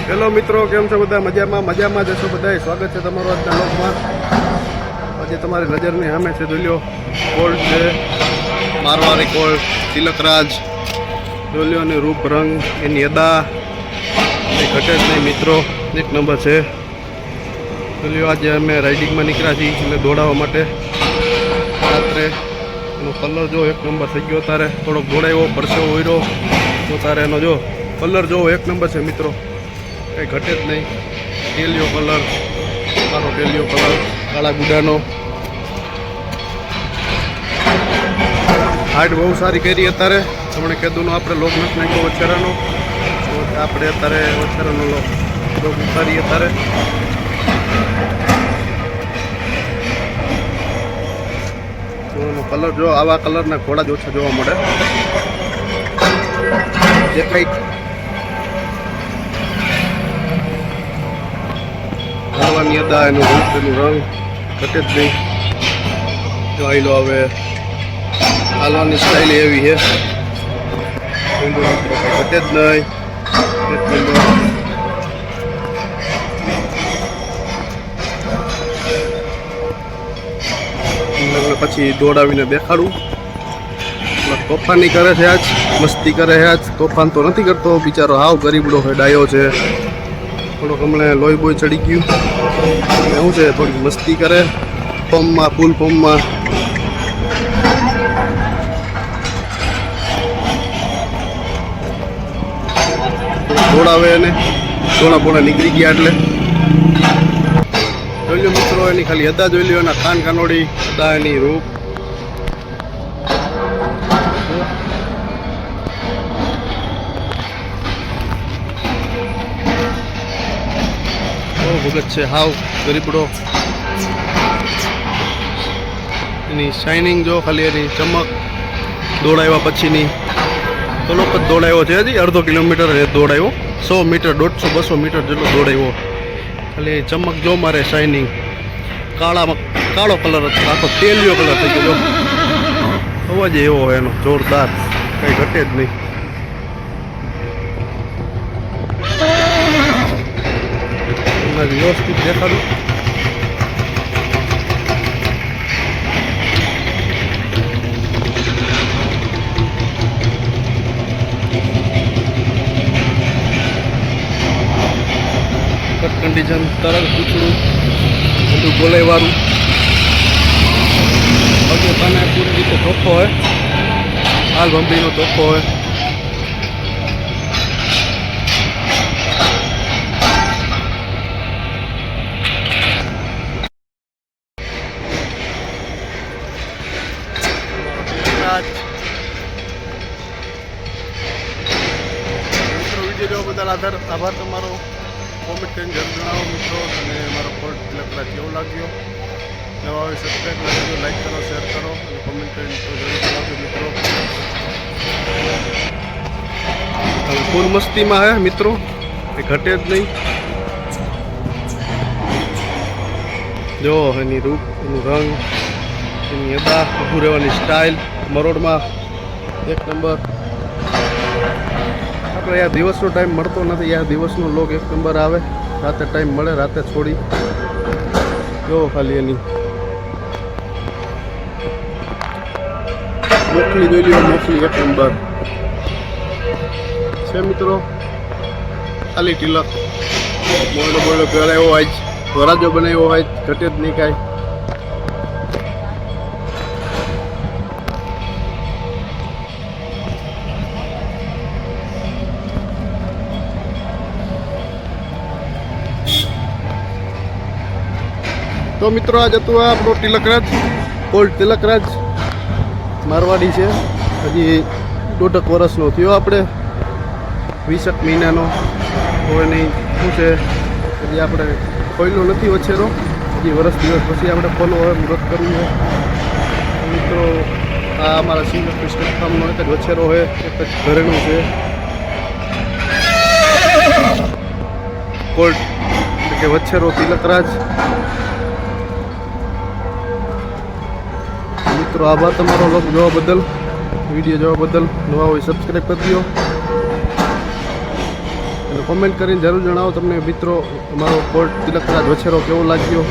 Hello મિત્રો, કેમ છો બધા? મજામાં જશો બધા. સ્વાગત છે તમારું આજના લોકમાં. આજે તમારી નજરની સામે છે દોલ્યો ગોલ્ડ છે, મારવાડી ગોલ્ડ, તિલકરાજ. દોલ્યોની રૂપ રંગ, એની અદા એ ઘટે જ નહીં મિત્રો, એક નંબર છે દોલ્યો. આજે અમે રાઇડિંગમાં નીકળ્યા છીએ એટલે દોડાવવા માટે. રાત્રે એનો કલર જો એક નંબર થઈ ગયો. તારે થોડોક દોડાવ્યો, પરસેવો ઓયરો તો તારે એનો જો કલર જો એક નંબર છે મિત્રો, કંઈ ઘટે જ નહીં. ટેલિયો કલર, સારો ટેલિયો કલર, કાળા ગુડાનો. હાઈટ બહુ સારી કરી અત્યારે. હમણાં કીધું આપણે લોગ નથી નાખ્યો વછેરાનો, આપણે અત્યારે વછેરાનો લોગ ઉતારીએ અત્યારે. એનો કલર જો આવા કલરના ઘોડા જ ઓછા જોવા મળે. જે કંઈક હાલવાની હતા, એનું રૂપ, એનું રંગ ઘટે જ નહીં. જો આઈલો હવે હાલવાની સ્ટાઇલ એવી છે, ઘટે જ નહીં. પછી દોડાવીને દેખાડું. તોફાની કરે છે આજ, મસ્તી કરે છે આજ. તોફાન તો નથી કરતો બિચારો, હાવ ગરીબડો છે, ડાયો છે. થોડોક હમણાં લોહી બોય ચડી ગયું એવું છે, થોડીક મસ્તી કરે ફોર્મમાં, ફૂલ ફોર્મમાં. દોડાવે એને પોણા નીકળી ગયા એટલે જોઈ લો મિત્રો. એની ખાલી અદા જોઈ લો, એના કાન કાનોડી, અદા એની રૂપ. ભગત છે હાવ ગરીબડો. એની શાઇનિંગ જો, ખાલી એની ચમક. દોડાવ્યા પછીની થોડોક જ દોડાવ્યો છે, હજી અડધો કિલોમીટર દોડાવ્યો. 100 મીટર, 150, 200 મીટર જેટલો દોડાવ્યો. ખાલી ચમક જો મારે, શાઇનિંગ. કાળો કલર હતો, આખો તેલિયો કલર થઈ ગયો. અવાજ એવો હોય એનો જોરદાર, કંઈ ઘટે જ નહીં. વ્યવસ્થિત દેખાડું. કટ કન્ડિશન, તરલ પૂછડું, બધું ગોલાઈવાળું. પગે પાને પૂરી રીતે ચોખ્ખો હોય, હાલ ભંભીનો ચોખ્ખો હોય. મિત્રો વિડીયો જોવા બદલ આભાર તમારો. કોમેન્ટ કરીને જરૂર જણાવો મિત્રો. અને મારો ફોટ તિલકરાજ કેવો લાગ્યો. નવા હોય સબસ્ક્રાઈબ કરજો, લાઈક કરો, શેર કરો અને કોમેન્ટ કરીને તો જરૂર જણાવજો મિત્રો. ફૂલ મસ્તીમાં હે મિત્રો, એ ઘટે જ નહીં. જો એની રૂપ, એનું રંગ, એની અદા, ઊભું રહેવાની સ્ટાઇલ, મરોડમાં એક નંબર. આપણે યાર દિવસનો ટાઈમ મળતો નથી યાર, દિવસનો લોક એક નંબર આવે. રાતે ટાઈમ મળે, રાતે છોડી જો ખાલી એની મોકલી જોઈ લ્યો. મોકલી એક નંબર છે મિત્રો. ખાલી તિલક મોડો પહેરાયો હોય, વરાજો બનાવ્યો હોય, ઘટે જ નહીં કાંઈ. તો મિત્રો આજ હતું આપણો તિલકરાજ ગોલ્ડ. તિલકરાજ મારવાડી છે, હજી 1.5 વર્ષનો થયો. આપણે 20 મહિનાનો હોય નહીં. શું છે, હજી આપણે ખોલ્યો નથી વછેરો. હજી વર્ષ દિવસ પછી આપણે ખોલવો હોય, મુહૂર્ત કરવું હોય. મિત્રો આ અમારા સિંહ સ્ટેટ ફાર્મનો એક જ વછેરો હોય, એક જ ઘરેણું છે ગોલ્ડ, એટલે કે વછેરો તિલકરાજ. મિત્રો આભાર તમારો લોક જોવા બદલ, વિડીયો જોવા બદલ. નવા હોય સબસ્ક્રાઈબ કરી દો. કોમેન્ટ કરીને જરૂર જણાવો તમને મિત્રો અમારો કોલ્ડ તિલકરાજ વછેરો કેવો લાગ્યો.